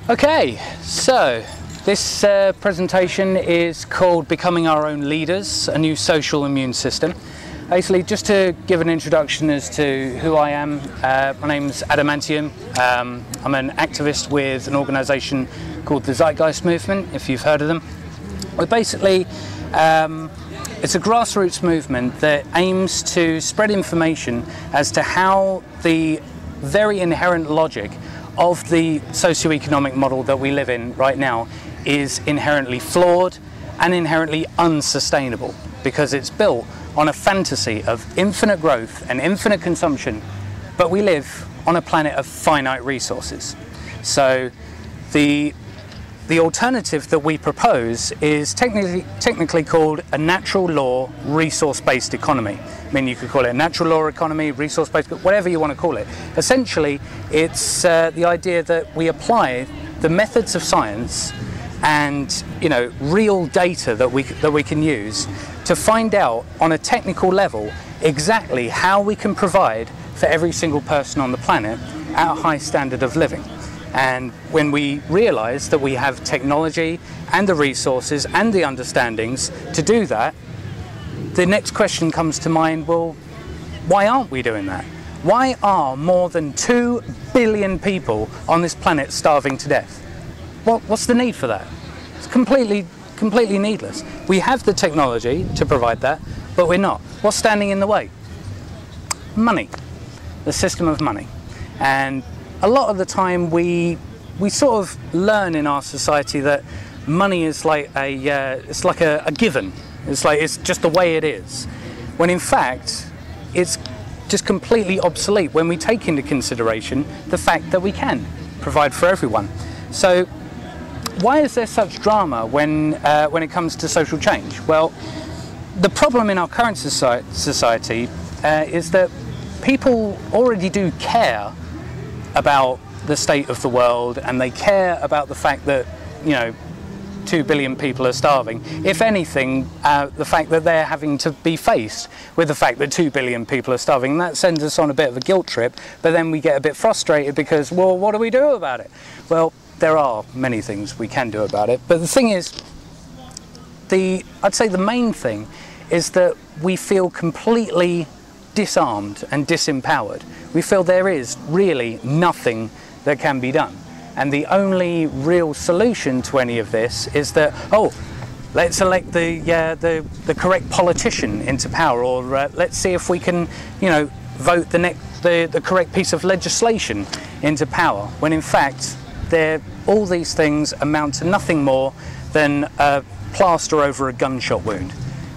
Okay, so this presentation is called Becoming Our Own Leaders, a New Social Immune System. Basically, just to give an introduction as to who I am, my name's Adam-Antium. I'm an activist with an organisation called the Zeitgeist Movement, if you've heard of them. We're basically, it's a grassroots movement that aims to spread information as to how the very inherent logic of the socio-economic model that we live in right now is inherently flawed and inherently unsustainable, because it's built on a fantasy of infinite growth and infinite consumption, but we live on a planet of finite resources. So the alternative that we propose is technically called a natural law resource-based economy. I mean, you could call it a natural law economy, resource-based, whatever you want to call it. Essentially, it's the idea that we apply the methods of science and, real data that we can use to find out on a technical level exactly how we can provide for every single person on the planet at a high standard of living. And when we realise that we have technology and the resources and the understandings to do that, the next question comes to mind, well, why aren't we doing that? Why are more than 2 billion people on this planet starving to death? What's the need for that? It's completely needless. We have the technology to provide that, but we're not. What's standing in the way? Money. The system of money. And a lot of the time we sort of learn in our society that money is like it's like a given. It's just the way it is. When in fact, it's just completely obsolete when we take into consideration the fact that we can provide for everyone. So why is there such drama when it comes to social change? Well, the problem in our current society is that people already do care about the state of the world, and they care about the fact that 2 billion people are starving. If anything, the fact that they're having to be faced with the fact that 2 billion people are starving, that sends us on a bit of a guilt trip, but then we get a bit frustrated because, well, what do we do about it? Well, there are many things we can do about it, but the thing is, I'd say the main thing is that we feel completely disarmed and disempowered. We feel there is really nothing that can be done. And the only real solution to any of this is that, let's elect the correct politician into power, or let's see if we can, vote the correct piece of legislation into power. When in fact, all these things amount to nothing more than a plaster over a gunshot wound.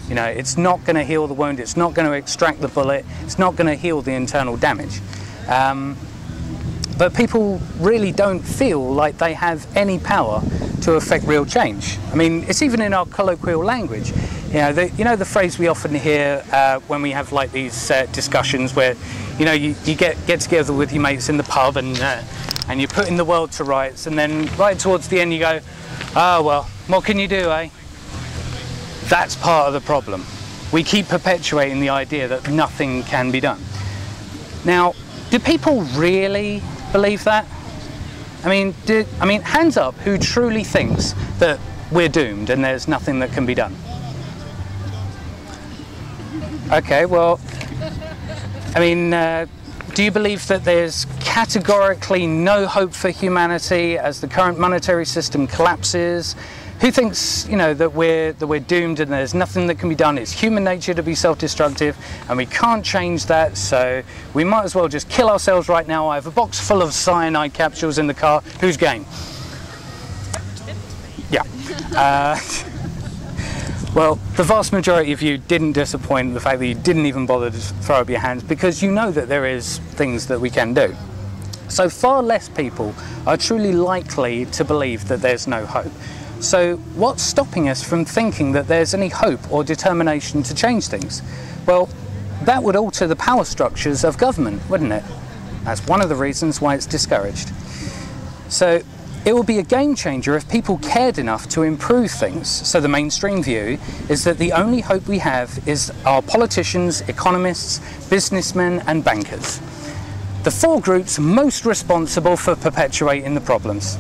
It's not going to heal the wound. It's not going to extract the bullet. It's not going to heal the internal damage. But people really don't feel like they have any power to affect real change. I mean, it's even in our colloquial language. The phrase we often hear when we have like these discussions where, you get together with your mates in the pub and you're putting the world to rights, and then right towards the end you go, well, what can you do, eh? That's part of the problem. We keep perpetuating the idea that nothing can be done. Now, do people really believe that? I mean, hands up who truly thinks that we're doomed and there's nothing that can be done. Okay, well, do you believe that there's categorically no hope for humanity as the current monetary system collapses? Who thinks, that we're doomed and there's nothing that can be done? It's human nature to be self-destructive, and we can't change that, so we might as well just kill ourselves right now. I have a box full of cyanide capsules in the car. Who's game? Yeah. Well, the vast majority of you didn't disappoint in the fact that you didn't even bother to throw up your hands, because you know that there is things that we can do. So far less people are truly likely to believe that there's no hope. So what's stopping us from thinking that there's any hope or determination to change things? Well, that would alter the power structures of government, wouldn't it? That's one of the reasons why it's discouraged. So it will be a game changer if people cared enough to improve things. So the mainstream view is that the only hope we have is our politicians, economists, businessmen and bankers. The four groups most responsible for perpetuating the problems.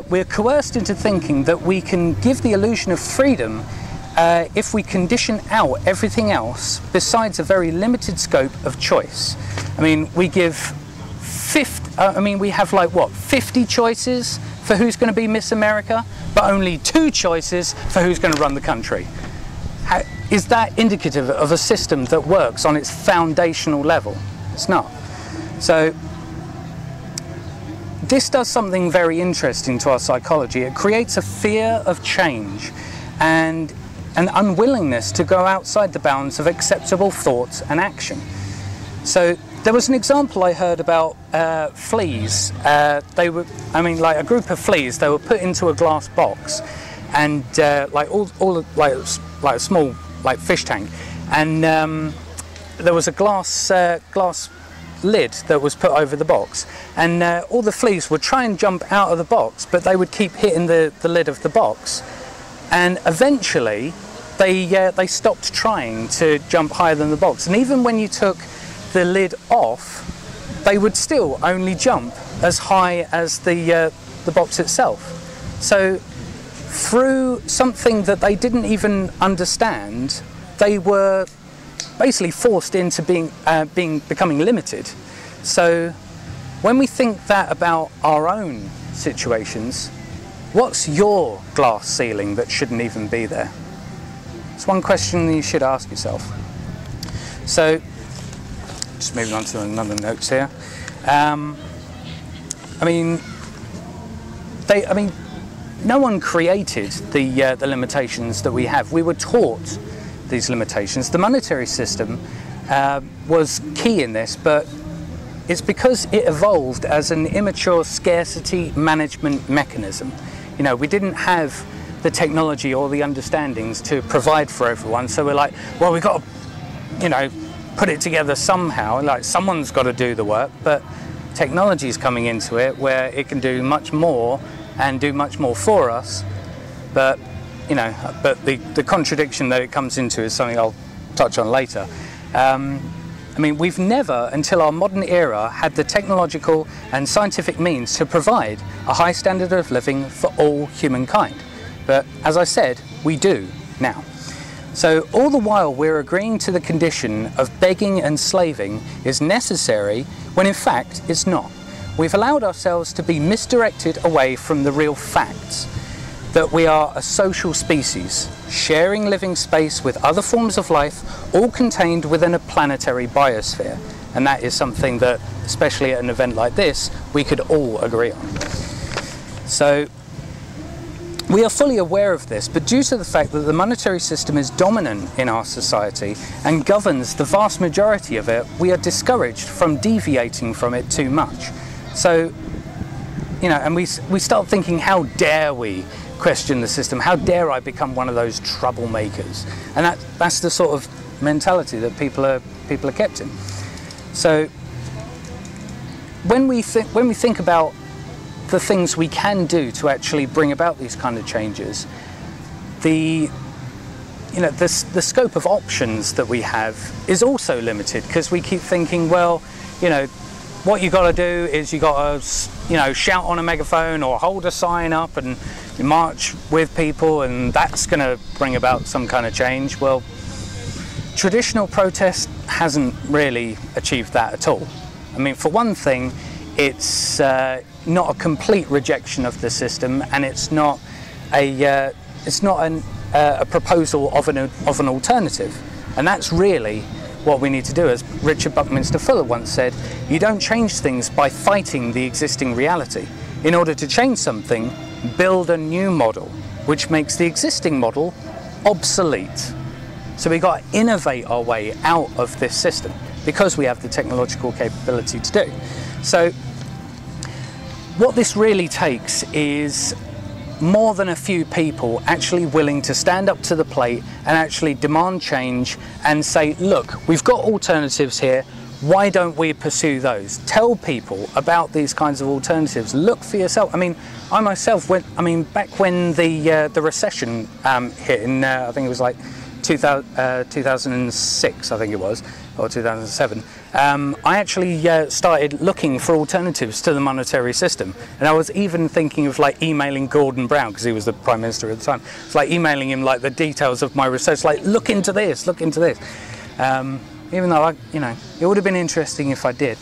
we're coerced into thinking that we can give the illusion of freedom if we condition out everything else besides a very limited scope of choice. I mean, we have like what, 50 choices for who's going to be Miss America, but only 2 choices for who's going to run the country. Is that indicative of a system that works on its foundational level? It's not. So this does something very interesting to our psychology. It creates a fear of change and an unwillingness to go outside the bounds of acceptable thoughts and action. So there was an example I heard about fleas. They were, I mean, like a group of fleas. They were put into a glass box, and like a small like fish tank, and there was a glass lid that was put over the box, and all the fleas would try and jump out of the box, but they would keep hitting the lid of the box, and eventually they stopped trying to jump higher than the box. And even when you took the lid off, they would still only jump as high as the box itself. So through something that they didn't even understand, they were basically forced into becoming limited. So when we think that about our own situations, what's your glass ceiling that shouldn't even be there? It's one question you should ask yourself. So just moving on to another notes here. I mean, no one created the limitations that we have. We were taught these limitations. The monetary system was key in this, but it's because it evolved as an immature scarcity management mechanism. You know, we didn't have the technology or the understandings to provide for everyone, so we're like, well, we've got to, you know, put it together somehow, like someone's got to do the work, but technology is coming into it where it can do much more and do much more for us, but you know, but the contradiction that it comes into is something I'll touch on later. I mean, we've never, until our modern era, had the technological and scientific means to provide a high standard of living for all humankind. But as I said, we do now. So all the while we're agreeing to the condition of begging and slaving is necessary, when in fact it's not. We've allowed ourselves to be misdirected away from the real facts, that we are a social species, sharing living space with other forms of life, all contained within a planetary biosphere. And that is something that, especially at an event like this, we could all agree on. So we are fully aware of this, but due to the fact that the monetary system is dominant in our society and governs the vast majority of it, we are discouraged from deviating from it too much. So, you know, and we start thinking, how dare we question the system? How dare I become one of those troublemakers? And that's the sort of mentality that people are kept in. So when we think about the things we can do to actually bring about these kind of changes, the scope of options that we have is also limited, because we keep thinking, well, you know, what you got to do is you got to, you know, shout on a megaphone or hold a sign up and march with people, and that's going to bring about some kind of change. Well, traditional protest hasn't really achieved that at all. I mean, for one thing, it's not a complete rejection of the system, and it's not a proposal of an alternative, and that's really what we need to do. As Richard Buckminster Fuller once said, you don't change things by fighting the existing reality. In order to change something, build a new model, which makes the existing model obsolete. So we've got to innovate our way out of this system, because we have the technological capability to do. So what this really takes is more than a few people actually willing to stand up to the plate and actually demand change and say, look, we've got alternatives here, why don't we pursue those? Tell people about these kinds of alternatives. Look for yourself. I mean, I myself back when the recession hit in, I think it was like 2006, I think it was, or 2007, I actually started looking for alternatives to the monetary system. And I was even thinking of like emailing Gordon Brown, because he was the Prime Minister at the time. It's like emailing him like the details of my research, like look into this, look into this. Even though it would have been interesting if I did.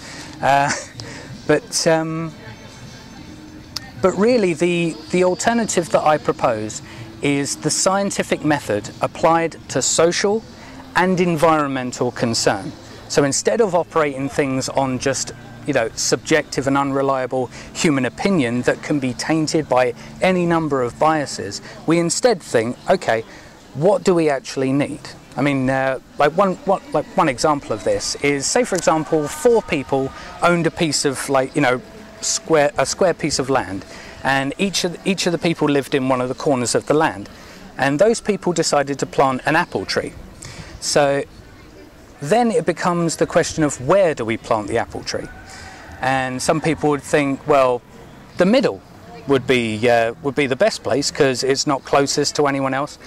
But really the alternative that I propose is the scientific method applied to social and environmental concern. So instead of operating things on just subjective and unreliable human opinion that can be tainted by any number of biases, we instead think, okay, what do we actually need? I mean, one example of this is, say for example, 4 people owned a piece of a square piece of land, and each of the people lived in one of the corners of the land, and those people decided to plant an apple tree. So then it becomes the question of where do we plant the apple tree? And some people would think, well, the middle would be the best place because it's not closest to anyone else.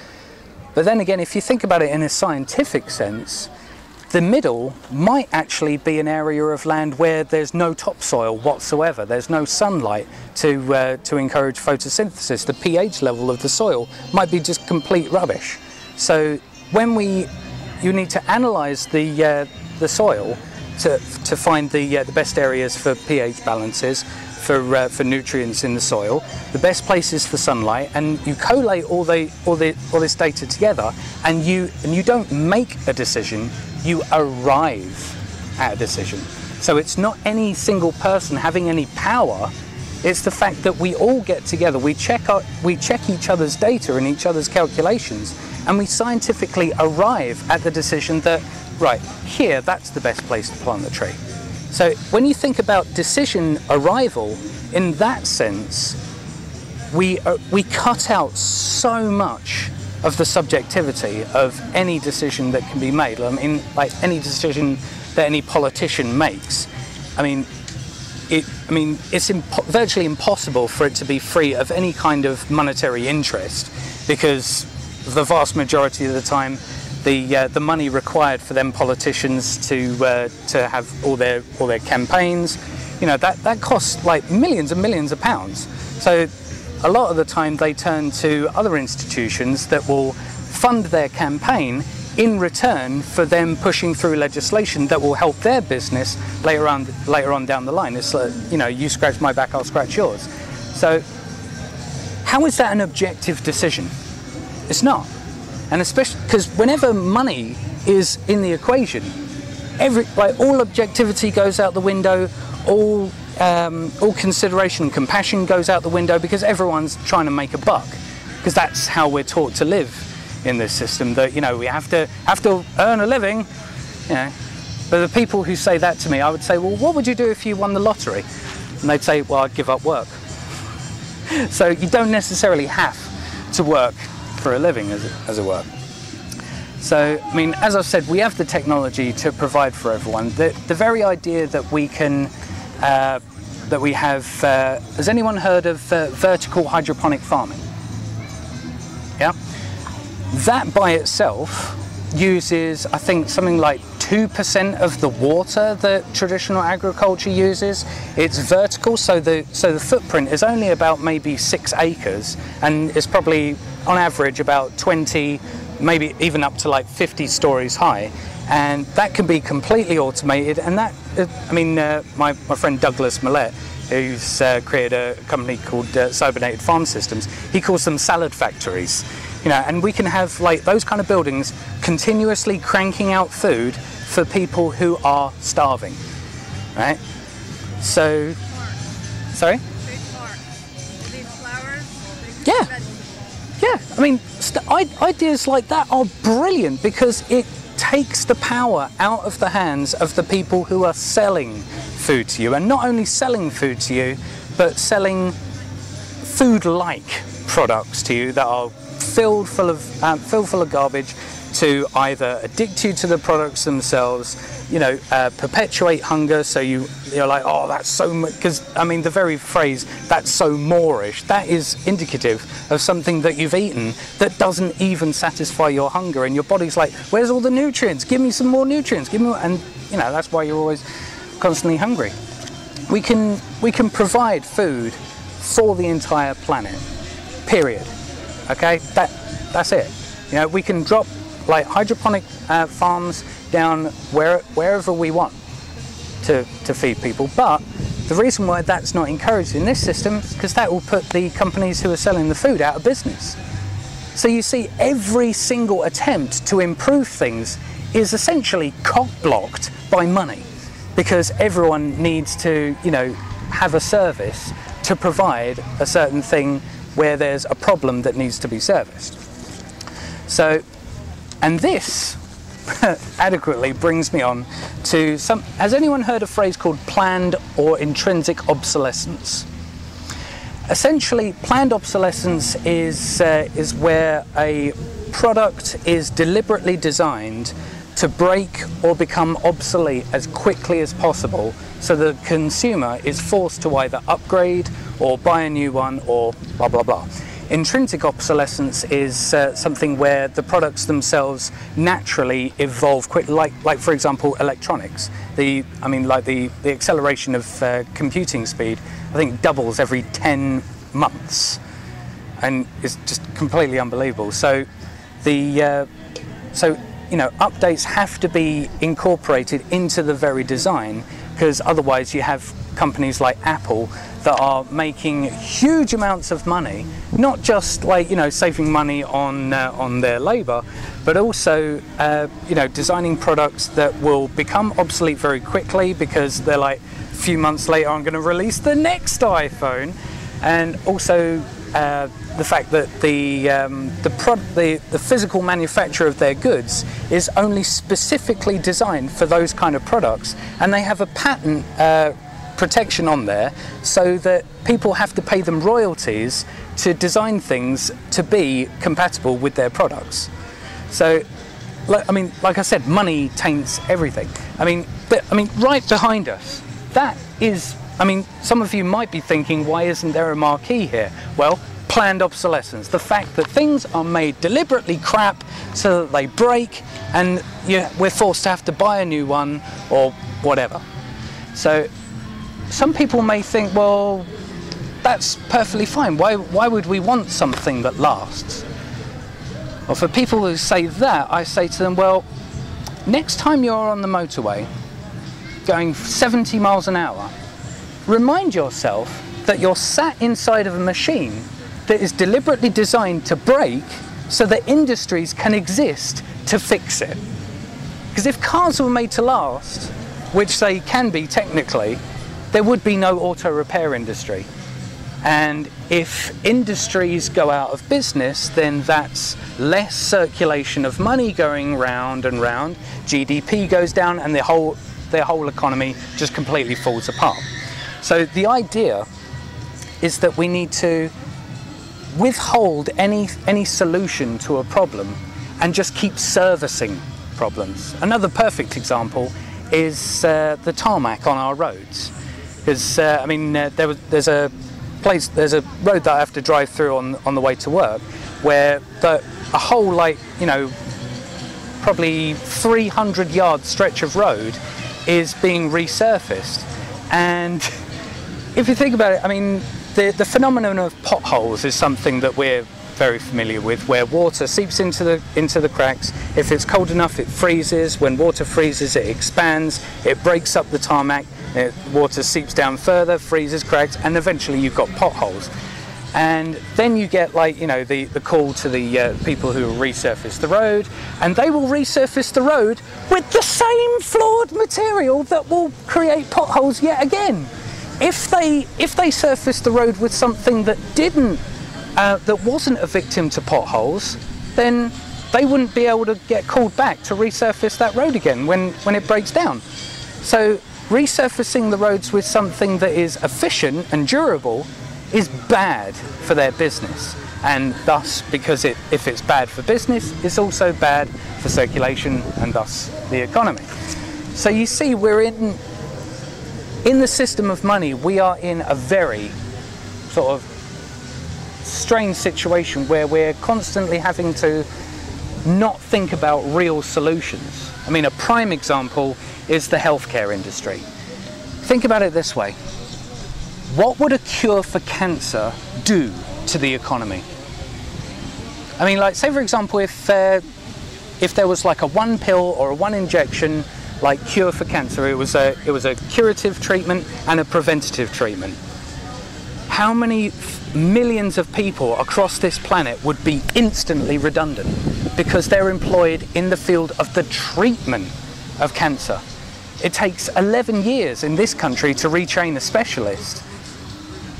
But then again, if you think about it in a scientific sense, the middle might actually be an area of land where there's no topsoil whatsoever. There's no sunlight to encourage photosynthesis. The pH level of the soil might be just complete rubbish. So when you need to analyse the soil to find the best areas for pH balances, for nutrients in the soil, the best places for sunlight, and you collate all this data together, and you don't make a decision, you arrive at a decision. So it's not any single person having any power. It's the fact that we all get together, we check each other's data and each other's calculations, and we scientifically arrive at the decision that, right, here, that's the best place to plant the tree. So when you think about decision arrival, in that sense, we cut out so much of the subjectivity of any decision that can be made. I mean, like any decision that any politician makes. I mean, it's virtually impossible for it to be free of any kind of monetary interest, because the vast majority of the time, the money required for them politicians to have all their campaigns, that costs like millions and millions of pounds. So a lot of the time they turn to other institutions that will fund their campaign in return for them pushing through legislation that will help their business later on down the line. It's like, you scratch my back, I'll scratch yours. So how is that an objective decision? It's not. And especially because whenever money is in the equation, all objectivity goes out the window, all consideration and compassion goes out the window, because everyone's trying to make a buck, because that's how we're taught to live in this system, that we have to earn a living, But the people who say that to me, I would say, well, what would you do if you won the lottery? And they'd say, well, I'd give up work. So you don't necessarily have to work for a living, as it were. So, I mean, as I've said, we have the technology to provide for everyone. The very idea that we can, that we have, has anyone heard of vertical hydroponic farming? Yeah? That by itself uses, I think, something like 2% of the water that traditional agriculture uses. It's vertical, so the footprint is only about maybe 6 acres, and it's probably on average about 20, maybe even up to like 50 stories high, and that can be completely automated. And that, I mean, my friend Douglas Millett, who's created a company called Cybernated Farm Systems, he calls them salad factories. And we can have like those kind of buildings continuously cranking out food for people who are starving, right? So, sorry? Yeah. Yeah, I mean, ideas like that are brilliant, because it takes the power out of the hands of the people who are selling food to you, and not only selling food to you, but selling food-like products to you that are filled full of garbage, to either addict you to the products themselves, you know, perpetuate hunger, so you're like, oh, that's so much, because I mean the very phrase, that's so moreish, that is indicative of something that you've eaten that doesn't even satisfy your hunger, and your body's like, where's all the nutrients, give me some more nutrients, give me more. And you know, that's why you're always constantly hungry. We can provide food for the entire planet, period. Okay, that's it. You know, we can drop like hydroponic farms down wherever we want to feed people, but the reason why that's not encouraged in this system is because that will put the companies who are selling the food out of business. So you see, every single attempt to improve things is essentially cock-blocked by money, because everyone needs to, you know, have a service to provide a certain thing where there's a problem that needs to be serviced. So, and this adequately brings me on to some. Has anyone heard a phrase called planned or intrinsic obsolescence? Essentially, planned obsolescence is where a product is deliberately designed to break or become obsolete as quickly as possible, so the consumer is forced to either upgrade or buy a new one or blah blah blah. Intrinsic obsolescence is something where the products themselves naturally evolve quickly, like for example electronics. The acceleration of computing speed, I think, doubles every 10 months, and it's just completely unbelievable. So you know, updates have to be incorporated into the very design, because otherwise you have companies like Apple that are making huge amounts of money, not just like, you know, saving money on their labor, but also you know, designing products that will become obsolete very quickly, because they're like, a few months later I'm going to release the next iPhone. And also the fact that the physical manufacture of their goods is only specifically designed for those kind of products, and they have a patent protection on there, so that people have to pay them royalties to design things to be compatible with their products. So, I mean, like I said, money taints everything. I mean, right behind us, that is, I mean, some of you might be thinking, why isn't there a marquee here? Well, planned obsolescence, the fact that things are made deliberately crap so that they break, and we're forced to have to buy a new one or whatever. So some people may think, well, that's perfectly fine. Why would we want something that lasts? Well, for people who say that, I say to them, well, next time you're on the motorway going 70 miles an hour, remind yourself that you're sat inside of a machine that is deliberately designed to break so that industries can exist to fix it. Because if cars were made to last, which they can be technically, there would be no auto repair industry. And if industries go out of business, then that's less circulation of money going round and round, GDP goes down, and their whole economy just completely falls apart. So the idea is that we need to withhold any solution to a problem and just keep servicing problems. Another perfect example is the tarmac on our roads. Because I mean, there's a road that I have to drive through on the way to work, where a whole, like, you know, probably 300-yard stretch of road is being resurfaced. And if you think about it, I mean, the phenomenon of potholes is something that we're very familiar with, where water seeps into the cracks. If it's cold enough, it freezes. When water freezes, it expands, it breaks up the tarmac, water seeps down further, freezes, cracks, and eventually you've got potholes. And then you get, like, you know, the call to the people who will resurface the road, and they will resurface the road with the same flawed material that will create potholes yet again. If they surface the road with something that that wasn't a victim to potholes, then they wouldn't be able to get called back to resurface that road again when it breaks down. So resurfacing the roads with something that is efficient and durable is bad for their business. and thus, because if it's bad for business, it's also bad for circulation and thus the economy. So you see, we're in the system of money, we are in a very sort of strange situation where we're constantly having to not think about real solutions. I mean, a prime example is the healthcare industry. Think about it this way. What would a cure for cancer do to the economy? I mean, like, say for example, if there was like a one pill or a one injection like cure for cancer, it was a curative treatment and a preventative treatment. How many millions of people across this planet would be instantly redundant because they're employed in the field of the treatment of cancer? It takes 11 years in this country to retrain a specialist.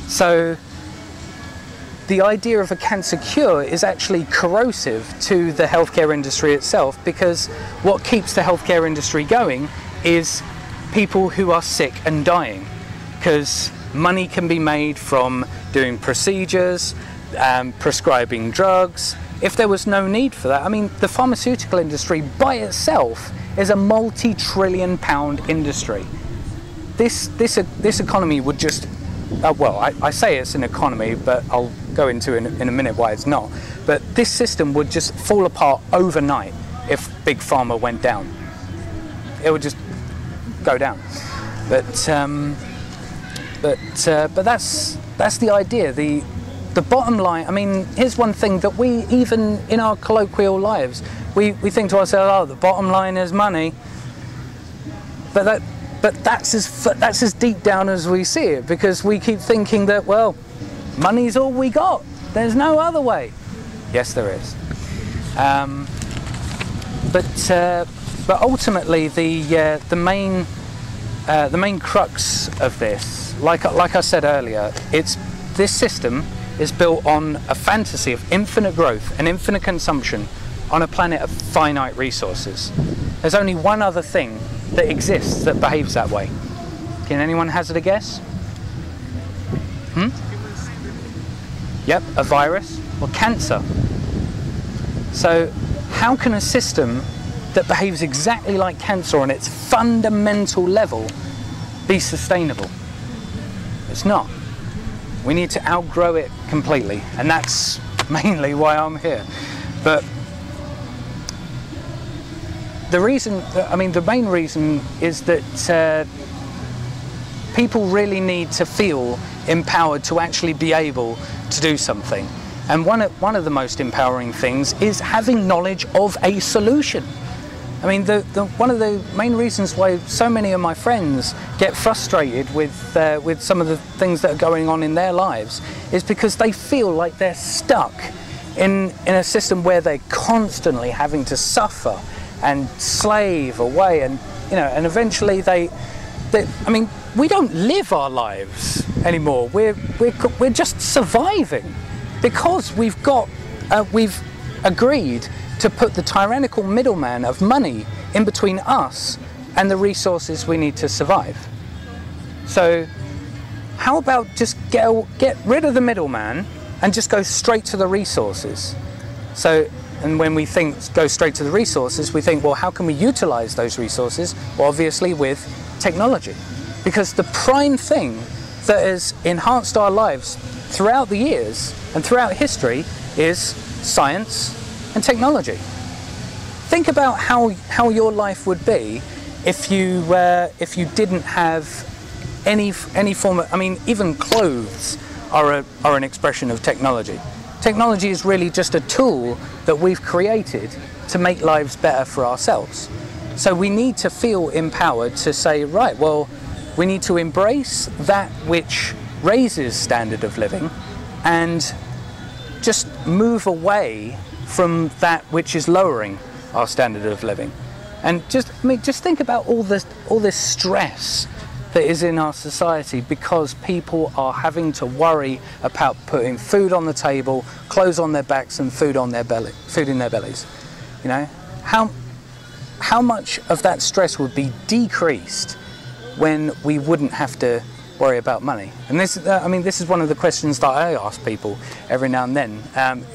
So the idea of a cancer cure is actually corrosive to the healthcare industry itself, because what keeps the healthcare industry going is people who are sick and dying, because money can be made from doing procedures, prescribing drugs. If there was no need for that, I mean, the pharmaceutical industry by itself is a multi-trillion-pound industry. This economy would just, well, I say it's an economy, but I'll go into in a minute why it's not. But this system would just fall apart overnight if Big Pharma went down. It would just go down. But that's the idea. The bottom line, I mean, here's one thing that we, even in our colloquial lives, we think to ourselves, oh, the bottom line is money. But that's as deep down as we see it, because we keep thinking that, well, money's all we got. There's no other way. Yes, there is. But ultimately, the main crux of this, like I said earlier, this system is built on a fantasy of infinite growth and infinite consumption on a planet of finite resources. There's only one other thing that exists that behaves that way. Can anyone hazard a guess? Yep, a virus or cancer. So how can a system that behaves exactly like cancer on its fundamental level be sustainable? It's not. We need to outgrow it completely, and that's mainly why I'm here. But the main reason is that people really need to feel empowered to actually be able to do something. And one of the most empowering things is having knowledge of a solution. I mean, one of the main reasons why so many of my friends get frustrated with some of the things that are going on in their lives is because they feel like they're stuck in a system where they're constantly having to suffer and slave away, and and eventually I mean, we don't live our lives anymore. We're just surviving because we've agreed to put the tyrannical middleman of money in between us and the resources we need to survive. So how about just get rid of the middleman and just go straight to the resources? And when we think go straight to the resources, we think, well, how can we utilize those resources? Well, obviously with technology. Because the prime thing that has enhanced our lives throughout the years and throughout history is science and technology. Think about how your life would be if you didn't have any form of, I mean, even clothes are an expression of technology. Technology is really just a tool that we've created to make lives better for ourselves. So we need to feel empowered to say, right, well, we need to embrace that which raises standard of living and just move away from that which is lowering our standard of living. And just think about all this stress that is in our society because people are having to worry about putting food on the table, clothes on their backs, and food in their bellies. How much of that stress would be decreased when we wouldn't have to worry about money? And this, I mean, this is one of the questions that I ask people every now and then.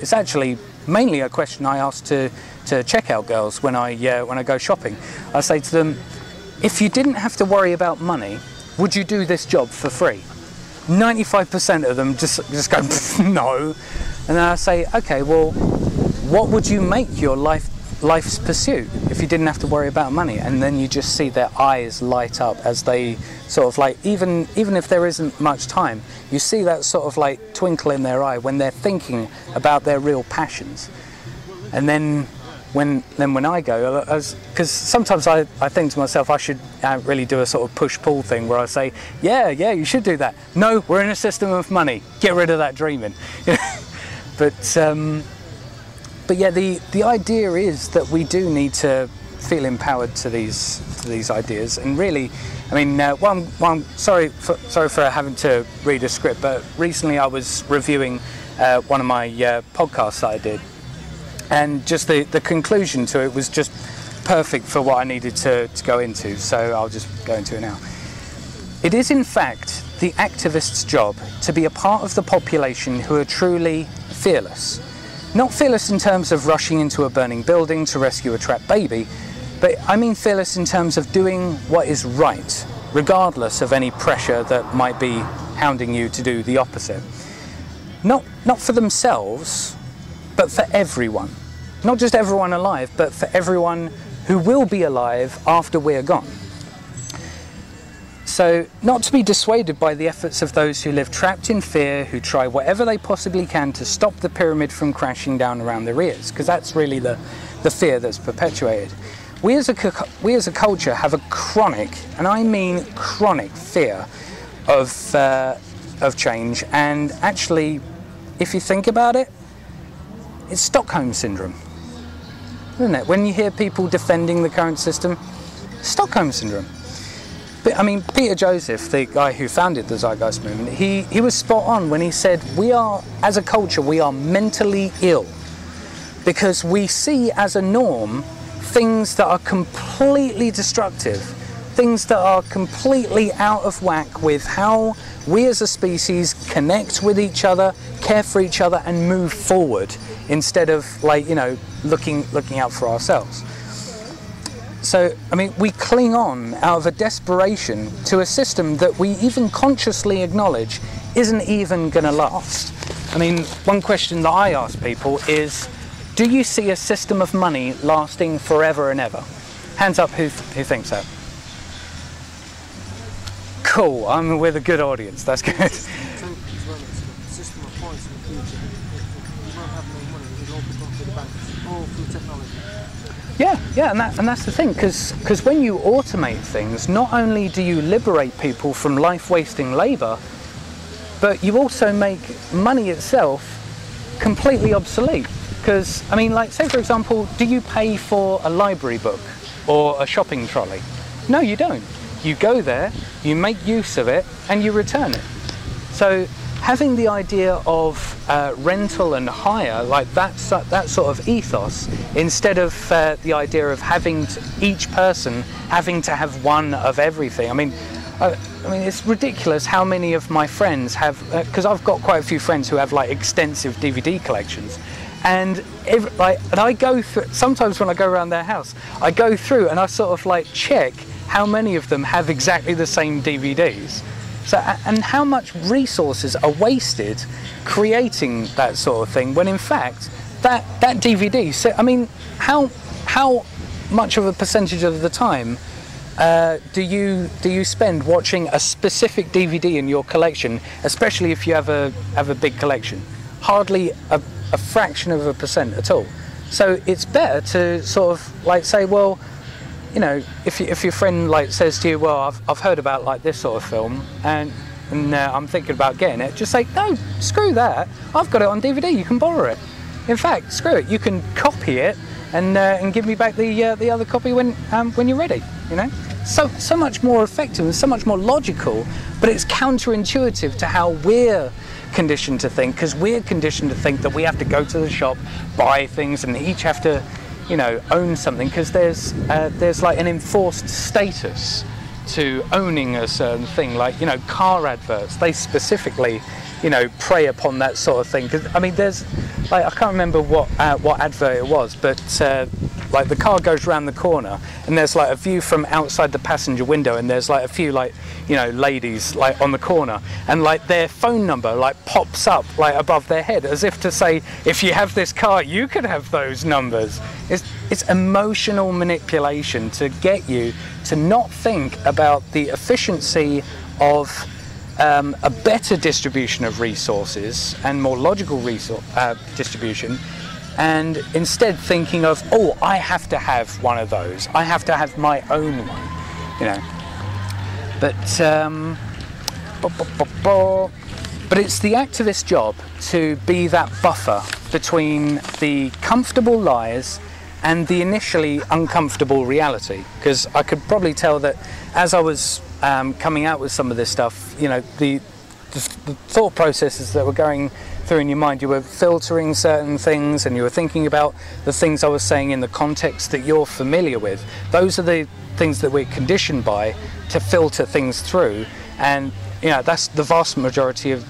It's actually mainly a question I ask to checkout girls when I go shopping. I say to them, if you didn't have to worry about money, would you do this job for free? 95% of them just go, no. And then I say, okay, well, what would you make your life's pursuit if you didn't have to worry about money? And then you just see their eyes light up as they sort of like, even if there isn't much time, you see that sort of like twinkle in their eye when they're thinking about their real passions. And then when I go, because sometimes I think to myself, I should really do a sort of push-pull thing where I say, yeah, you should do that. No, we're in a system of money. Get rid of that dreaming. But yeah, the idea is that we do need to feel empowered to these ideas. And really, I mean, I'm sorry for having to read a script, but recently I was reviewing one of my podcasts that I did. And just the conclusion to it was just perfect for what I needed to go into, so I'll just go into it now. It is in fact the activist's job to be a part of the population who are truly fearless. Not fearless in terms of rushing into a burning building to rescue a trapped baby, but I mean fearless in terms of doing what is right, regardless of any pressure that might be hounding you to do the opposite. Not for themselves, but for everyone. Not just everyone alive, but for everyone who will be alive after we're gone. So, not to be dissuaded by the efforts of those who live trapped in fear, who try whatever they possibly can to stop the pyramid from crashing down around their ears, because that's really the fear that's perpetuated. We as a culture have a chronic, and I mean chronic, fear of change, and actually, if you think about it, it's Stockholm Syndrome, isn't it? When you hear people defending the current system, Stockholm Syndrome. But I mean, Peter Joseph, the guy who founded the Zeitgeist movement, he was spot on when he said, we are, as a culture, we are mentally ill because we see as a norm things that are completely destructive, things that are completely out of whack with how we as a species connect with each other, care for each other, and move forward instead of, like, you know, looking out for ourselves. So, I mean, we cling on out of a desperation to a system that we even consciously acknowledge isn't even going to last. I mean, one question that I ask people is, do you see a system of money lasting forever and ever? Hands up who thinks that. Cool, I'm with a good audience, that's good. Yeah, and that's the thing, because when you automate things, not only do you liberate people from life-wasting labour, but you also make money itself completely obsolete. Because, I mean, like, say for example, do you pay for a library book or a shopping trolley? No, you don't. You go there, you make use of it, and you return it. So having the idea of rental and hire, like that sort of ethos, instead of the idea of each person having to have one of everything. I mean, it's ridiculous how many of my friends have, because I've got quite a few friends who have like extensive DVD collections, and I go through, sometimes when I go around their house, I go through and I sort of like check how many of them have exactly the same DVDs. So, and how much resources are wasted creating that sort of thing, when in fact that DVD, so I mean, how much of a percentage of the time do you spend watching a specific DVD in your collection, especially if you have a big collection? Hardly a fraction of a percent at all. So it's better to sort of like say, well, you know, if your friend like says to you, well, I've heard about like this sort of film and I'm thinking about getting it, just say, no, screw that, I've got it on DVD, you can borrow it. In fact, screw it, you can copy it and give me back the other copy when you're ready, you know? So much more effective and so much more logical, but it's counterintuitive to how we're conditioned to think, because we're conditioned to think that we have to go to the shop, buy things, and each have to, you know, own something, because there's like an enforced status to owning a certain thing, like, you know, car adverts. They specifically, you know, prey upon that sort of thing. 'Cause, I mean, there's, like, I can't remember what advert it was, but like the car goes round the corner and there's like a view from outside the passenger window, and there's like a few, like, you know, ladies like on the corner, and like their phone number like pops up like above their head, as if to say, if you have this car, you could have those numbers. It's emotional manipulation to get you to not think about the efficiency of a better distribution of resources and more logical resource distribution, and instead thinking of, oh, I have to have one of those, I have to have my own one, you know. But it's the activist's job to be that buffer between the comfortable lies and the initially uncomfortable reality, because I could probably tell that as I was coming out with some of this stuff, you know, the thought processes that were going through in your mind, you were filtering certain things and you were thinking about the things I was saying in the context that you're familiar with. Those are the things that we're conditioned by to filter things through, and you know, that's the vast majority of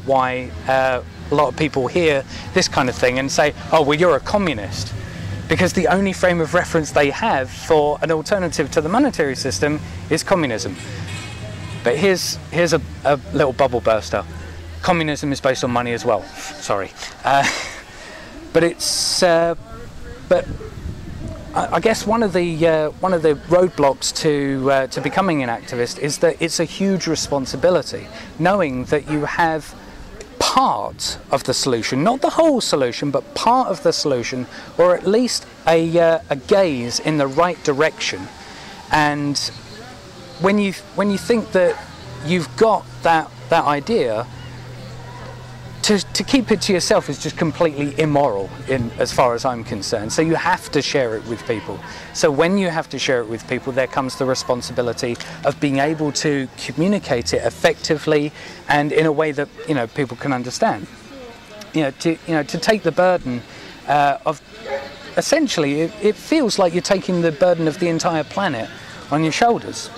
why a lot of people hear this kind of thing and say, oh, well, you're a communist, because the only frame of reference they have for an alternative to the monetary system is communism. But here's a little bubble burster. Communism is based on money as well. Sorry, but it's but I guess one of the roadblocks to becoming an activist is that it's a huge responsibility, knowing that you have part of the solution, not the whole solution, but part of the solution, or at least a gaze in the right direction. And when you think that you've got that idea, to keep it to yourself is just completely immoral, as far as I'm concerned. So you have to share it with people. So when you have to share it with people, there comes the responsibility of being able to communicate it effectively and in a way that, you know, people can understand. To take the burden of, essentially, it feels like you're taking the burden of the entire planet on your shoulders.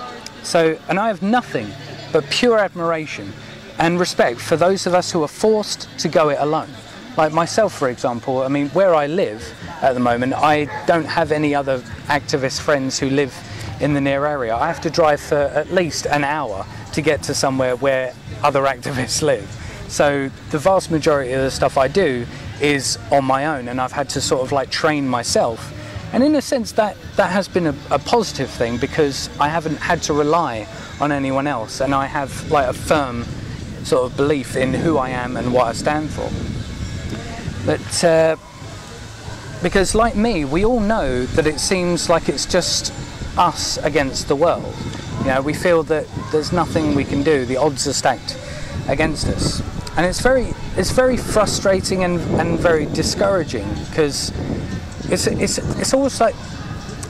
So, and I have nothing but pure admiration and respect for those of us who are forced to go it alone. Like myself, for example, I mean, where I live at the moment, I don't have any other activist friends who live in the near area. I have to drive for at least an hour to get to somewhere where other activists live. So the vast majority of the stuff I do is on my own, and I've had to sort of like train myself. And in a sense, that has been a positive thing, because I haven't had to rely on anyone else, and I have like a firm sort of belief in who I am and what I stand for. But because, like me, we all know that it seems like it's just us against the world. You know, we feel that there's nothing we can do. The odds are stacked against us, and it's very frustrating and very discouraging, because it's almost like,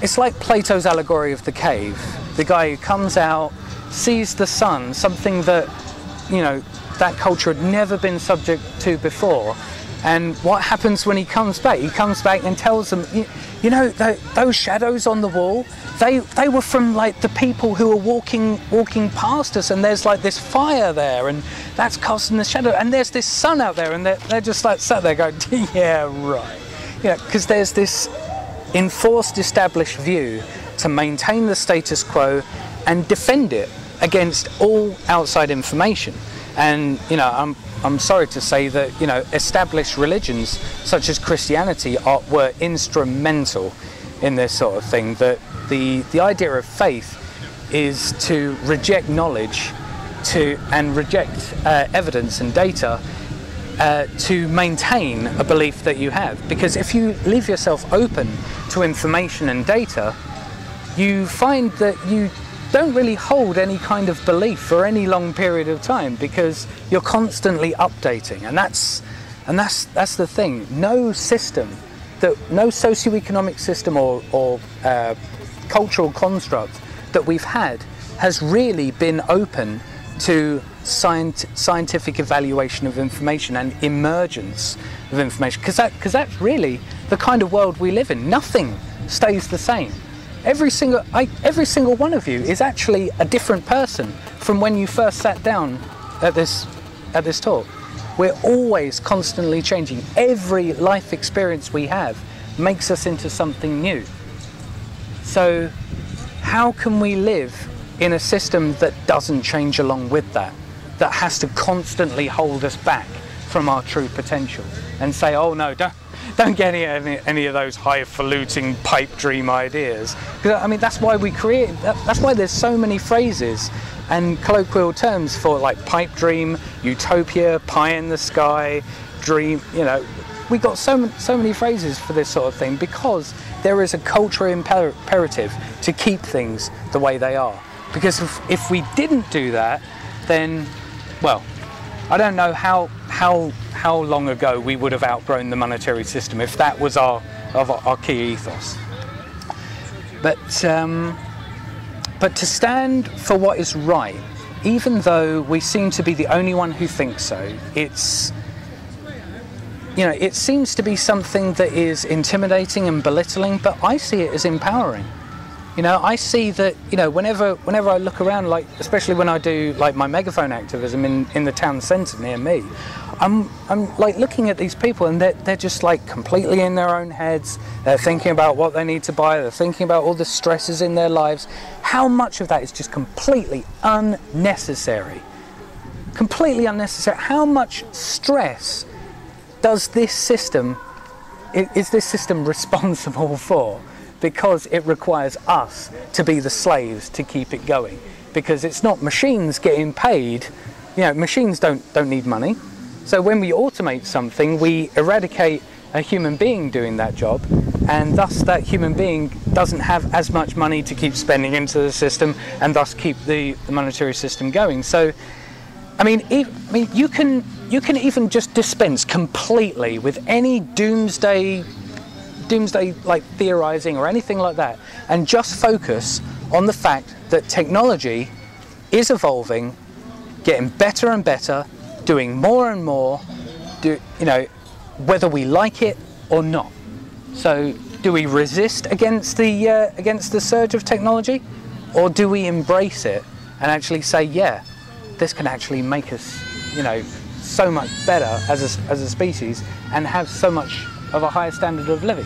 it's like Plato's allegory of the cave. The guy who comes out, sees the sun, something that, you know, that culture had never been subject to before. And what happens when he comes back? He comes back and tells them, you know, those shadows on the wall, they were from like the people who were walking past us, and there's like this fire there, and that's casting the shadow, and there's this sun out there, and they're just like sat there going, yeah, right. You know, because there's this enforced, established view to maintain the status quo and defend it against all outside information. And, you know, I'm sorry to say that, you know, established religions such as Christianity were instrumental in this sort of thing. That the idea of faith is to reject knowledge and reject evidence and data to maintain a belief that you have. Because if you leave yourself open to information and data, you find that you don't really hold any kind of belief for any long period of time, because you're constantly updating. And that's the thing. No system, no socioeconomic system or cultural construct that we've had has really been open to scientific evaluation of information and emergence of information, because that's really the kind of world we live in. Nothing stays the same. every single one of you is actually a different person from when you first sat down at this talk. We're always constantly changing. Every life experience we have makes us into something new. So how can we live in a system that doesn't change along with that, that has to constantly hold us back from our true potential and say, oh no, don't get any of those highfalutin pipe dream ideas? Because I mean, that's why we create, that's why there's so many phrases and colloquial terms for like pipe dream, utopia, pie in the sky, dream, you know. We got so many phrases for this sort of thing because there is a cultural imperative to keep things the way they are. Because if we didn't do that, then, well, I don't know how long ago we would have outgrown the monetary system if that was our key ethos. But to stand for what is right, even though we seem to be the only one who thinks so, it's, you know, it seems to be something that is intimidating and belittling, but I see it as empowering. You know, I see that, you know, whenever I look around, like, especially when I do like my megaphone activism in the town centre near me, I'm like looking at these people and they're just like completely in their own heads. They're thinking about what they need to buy. They're thinking about all the stresses in their lives. How much of that is just completely unnecessary? Completely unnecessary. How much stress does this system, is this system responsible for? Because it requires us to be the slaves to keep it going. Because it's not machines getting paid. You know, machines don't need money. So when we automate something, we eradicate a human being doing that job, and thus that human being doesn't have as much money to keep spending into the system, and thus keep the monetary system going. So, I mean, you can even just dispense completely with any doomsday like theorizing or anything like that, and just focus on the fact that technology is evolving, getting better and better, doing more and more, you know, whether we like it or not. So do we resist against the surge of technology, or do we embrace it and actually say, yeah, this can actually make us, you know, so much better as a species and have so much of a higher standard of living?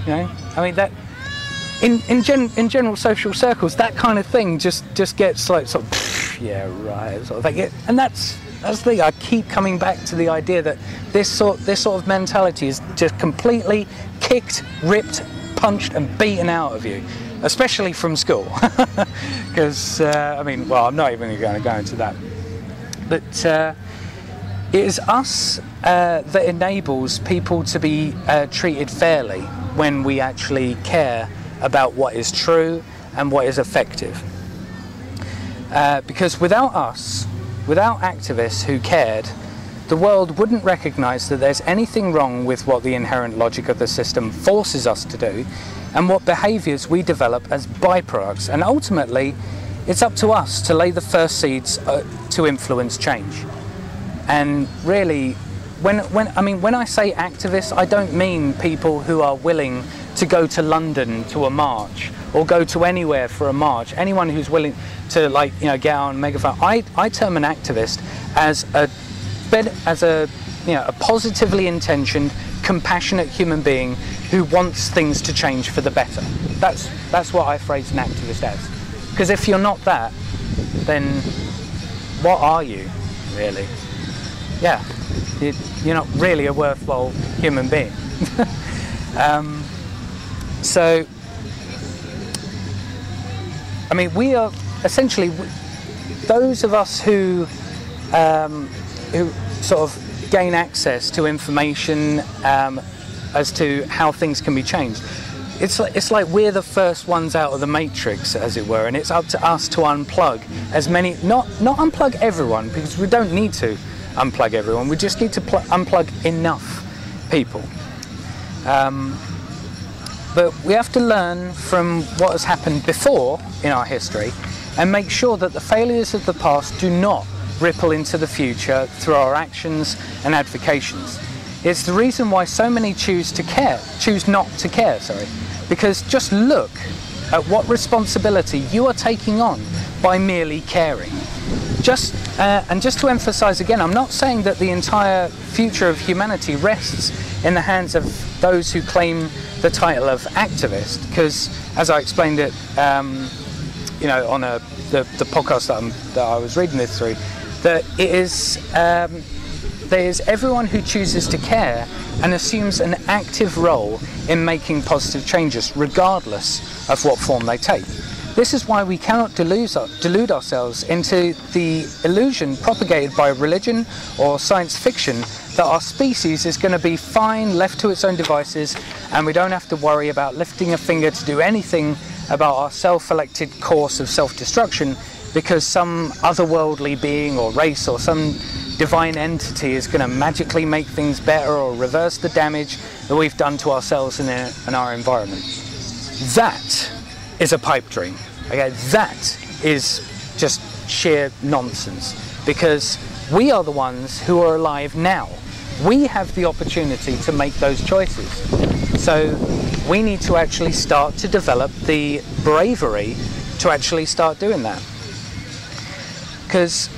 You know, I mean, that in general social circles, that kind of thing just gets like sort of, yeah, right, sort of thing. And that's the thing. I keep coming back to the idea that this sort of mentality is just completely kicked, ripped, punched, and beaten out of you, especially from school. Because I mean, well, I'm not even going to go into that, but it is us that enables people to be treated fairly when we actually care about what is true and what is effective. Because without us, without activists who cared, the world wouldn't recognise that there's anything wrong with what the inherent logic of the system forces us to do and what behaviours we develop as byproducts. And ultimately, it's up to us to lay the first seeds to influence change. And really, when I say activists, I don't mean people who are willing to go to London to a march or go to anywhere for a march. Anyone who's willing to, like, you know, get on megaphone. I term an activist as a positively intentioned, compassionate human being who wants things to change for the better. That's what I phrase an activist as. Because if you're not that, then what are you, really? Yeah, you're not really a worthwhile human being. So, I mean, we are essentially those of us who sort of gain access to information as to how things can be changed. It's like we're the first ones out of the matrix, as it were, and it's up to us to unplug as many, not unplug everyone, because we don't need to unplug everyone. We just need to unplug enough people. But we have to learn from what has happened before in our history and make sure that the failures of the past do not ripple into the future through our actions and advocations. It's the reason why so many choose not to care, because just look at what responsibility you are taking on by merely caring. And just to emphasize again, I'm not saying that the entire future of humanity rests in the hands of those who claim the title of activist, because as I explained it, you know, on the podcast that I was reading this through, that it is there is everyone who chooses to care and assumes an active role in making positive changes, regardless of what form they take. This is why we cannot delude ourselves into the illusion propagated by religion or science fiction that our species is going to be fine, left to its own devices, and we don't have to worry about lifting a finger to do anything about our self-elected course of self-destruction because some otherworldly being or race or some divine entity is going to magically make things better or reverse the damage that we've done to ourselves and our environment. That is a pipe dream. Okay, that is just sheer nonsense, because we are the ones who are alive now. We have the opportunity to make those choices. So we need to actually start to develop the bravery to actually start doing that. Because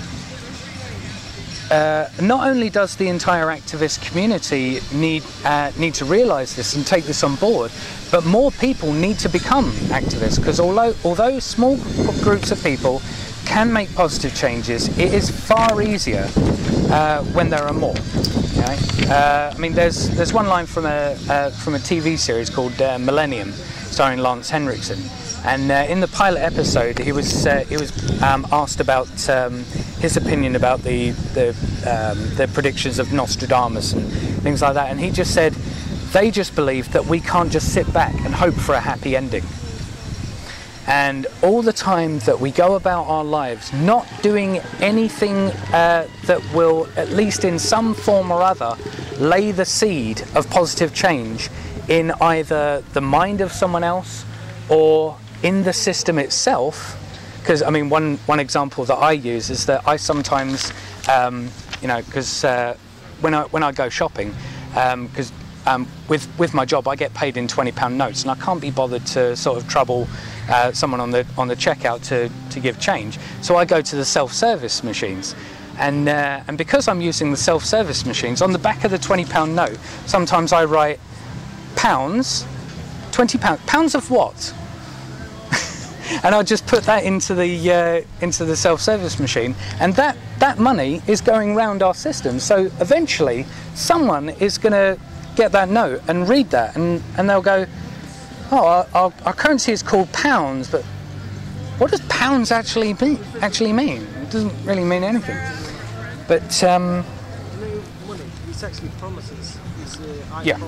not only does the entire activist community need to realise this and take this on board, but more people need to become activists, because although small groups of people can make positive changes, it is far easier when there are more. Okay? I mean, there's one line from a TV series called Millennium, starring Lance Henriksen, and in the pilot episode, he was asked about his opinion about the predictions of Nostradamus and things like that, and he just said they just believe that we can't just sit back and hope for a happy ending. And all the time that we go about our lives not doing anything that will, at least in some form or other, lay the seed of positive change in either the mind of someone else or in the system itself. Because I mean, one example that I use is that I sometimes, you know, because when I go shopping, because with my job I get paid in £20 notes, and I can't be bothered to sort of trouble someone on the checkout to give change. So I go to the self-service machines, and because I'm using the self-service machines, on the back of the £20 note, sometimes I write pounds, £20, pounds of what? And I just put that into the self-service machine, and that money is going round our system. So eventually, someone is going to get that note and read that, and they'll go, "Oh, our currency is called pounds, but what does pounds actually mean? It doesn't really mean anything." But money, it's actually promises. Yeah.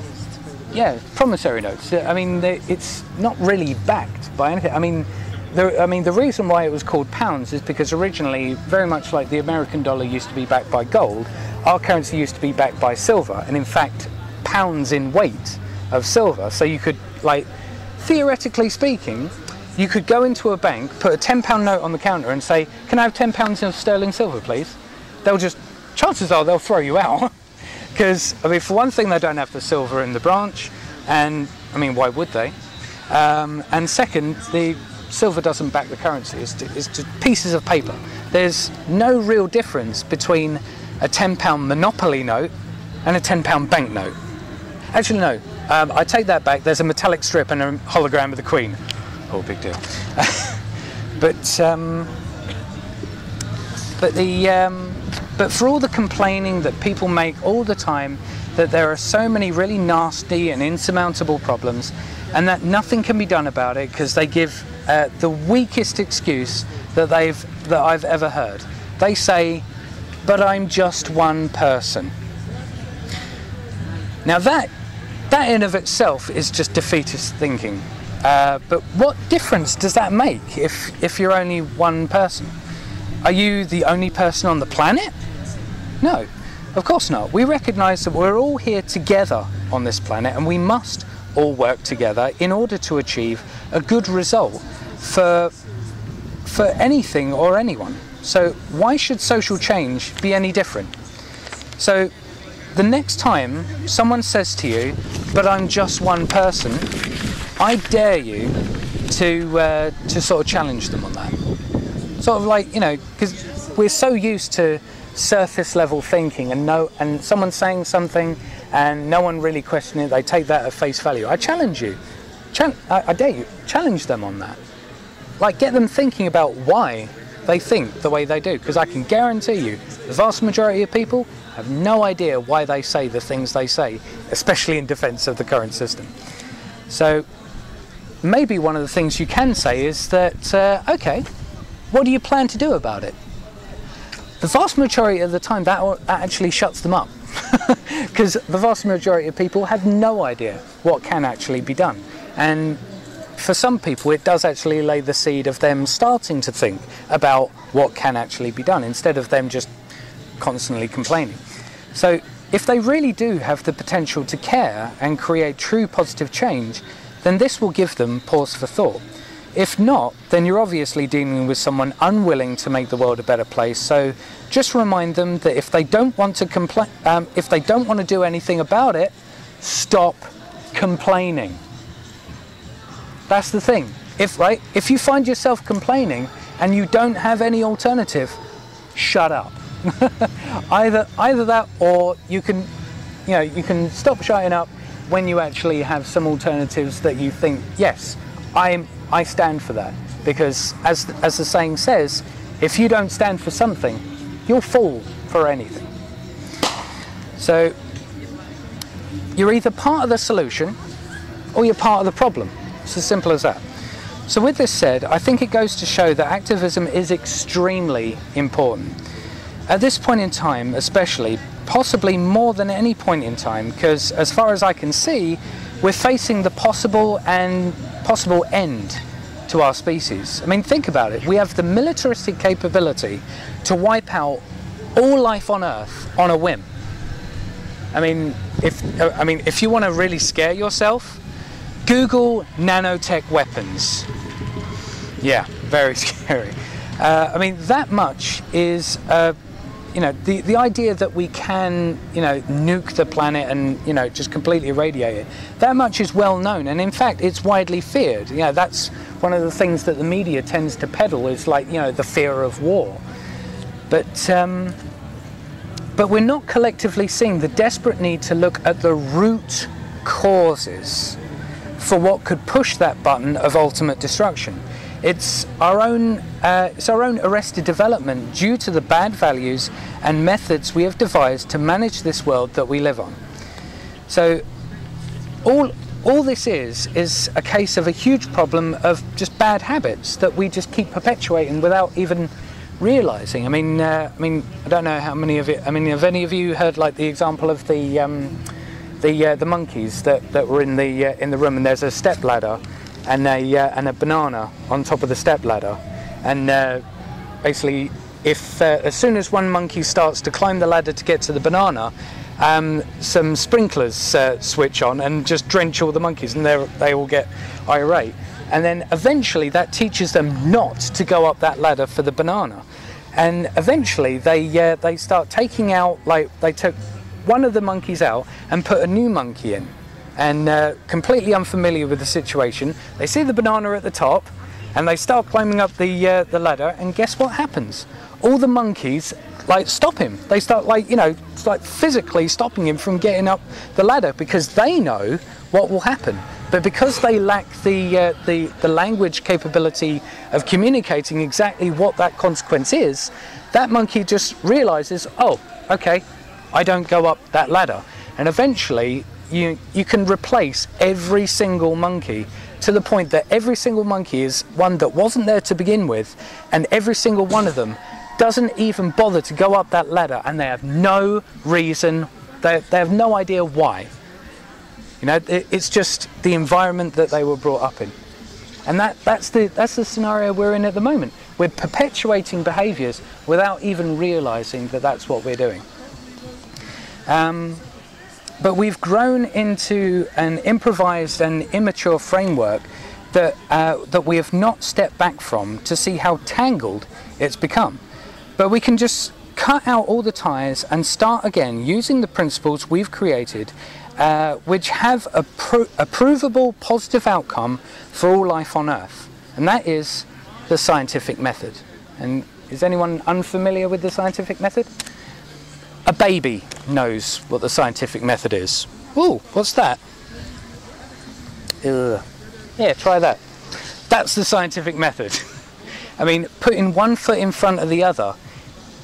Yeah, promissory notes. I mean, it's not really backed by anything. I mean, the reason why it was called pounds is because originally, very much like the American dollar used to be backed by gold, our currency used to be backed by silver, and in fact, pounds in weight of silver. So you could, like, theoretically speaking, you could go into a bank, put a £10 note on the counter and say, "Can I have £10 of sterling silver, please?" They'll just, chances are they'll throw you out. Because, I mean, for one thing, they don't have the silver in the branch, and, I mean, why would they? And second, the silver doesn't back the currency, it's just pieces of paper. There's no real difference between a £10 Monopoly note and a £10 banknote. Actually, no, I take that back, there's a metallic strip and a hologram of the Queen. Oh, big deal. But for all the complaining that people make all the time, that there are so many really nasty and insurmountable problems, and that nothing can be done about it because they give the weakest excuse that I've ever heard. They say, "But I'm just one person." Now that in of itself is just defeatist thinking. But what difference does that make if you're only one person? Are you the only person on the planet? No, of course not. We recognise that we're all here together on this planet, and we must all work together in order to achieve a good result for anything or anyone. So why should social change be any different? So the next time someone says to you, "But I'm just one person," I dare you to sort of challenge them on that. Sort of like, you know, because we're so used to surface level thinking and someone saying something and no one really questioning it, they take that at face value. I challenge you, I dare you, challenge them on that. Like, get them thinking about why they think the way they do, because I can guarantee you the vast majority of people have no idea why they say the things they say, especially in defense of the current system. So maybe one of the things you can say is that, okay, what do you plan to do about it? The vast majority of the time that actually shuts them up, because the vast majority of people have no idea what can actually be done. And for some people it does actually lay the seed of them starting to think about what can actually be done, instead of them just constantly complaining. So if they really do have the potential to care and create true positive change, then this will give them pause for thought. If not, then you're obviously dealing with someone unwilling to make the world a better place. So just remind them that if they don't want to complain, if they don't want to do anything about it, stop complaining. That's the thing. If you find yourself complaining and you don't have any alternative, shut up. either that, or you can stop shutting up when you actually have some alternatives that you think, yes, I stand for that. Because as the saying says, if you don't stand for something, you'll fall for anything. So you're either part of the solution or you're part of the problem. It's as simple as that. So with this said, I think it goes to show that activism is extremely important. At this point in time, especially, possibly more than any point in time, because as far as I can see, we're facing the possible end to our species. I mean, think about it. We have the militaristic capability to wipe out all life on Earth on a whim. I mean, if you want to really scare yourself, Google nanotech weapons. Yeah, very scary. I mean, that much is, you know, the idea that we can, you know, nuke the planet and, you know, just completely irradiate it, that much is well known, and in fact it's widely feared. You know, that's one of the things that the media tends to peddle, is like, you know, the fear of war. But we're not collectively seeing the desperate need to look at the root causes for what could push that button of ultimate destruction. It's our own arrested development due to the bad values and methods we have devised to manage this world that we live on. So all this is a case of a huge problem of just bad habits that we just keep perpetuating without even realizing. I mean, I don't know how many of it. I mean, have any of you heard like the example of the monkeys that were in the room, and there's a step ladder and a banana on top of the step ladder, and basically, if as soon as one monkey starts to climb the ladder to get to the banana, some sprinklers switch on and just drench all the monkeys, and they all get irate. And then eventually that teaches them not to go up that ladder for the banana. And eventually they start taking out, like, they took one of the monkeys out and put a new monkey in. And completely unfamiliar with the situation, they see the banana at the top and they start climbing up the ladder, and guess what happens? All the monkeys like stop him. They start, like, you know, like physically stopping him from getting up the ladder, because they know what will happen. But because they lack the language capability of communicating exactly what that consequence is, that monkey just realizes, oh, okay, I don't go up that ladder. And eventually you can replace every single monkey to the point that every single monkey is one that wasn't there to begin with, and every single one of them doesn't even bother to go up that ladder, and they have no reason, they have no idea why. You know, it's just the environment that they were brought up in. And that's the scenario we're in at the moment. We're perpetuating behaviours without even realising that that's what we're doing. But we've grown into an improvised and immature framework that we have not stepped back from to see how tangled it's become. But we can just cut out all the ties and start again using the principles we've created which have a provable positive outcome for all life on Earth, and that is the scientific method. And is anyone unfamiliar with the scientific method? A baby knows what the scientific method is. Ooh, what's that? Yeah, try that. That's the scientific method. I mean, putting one foot in front of the other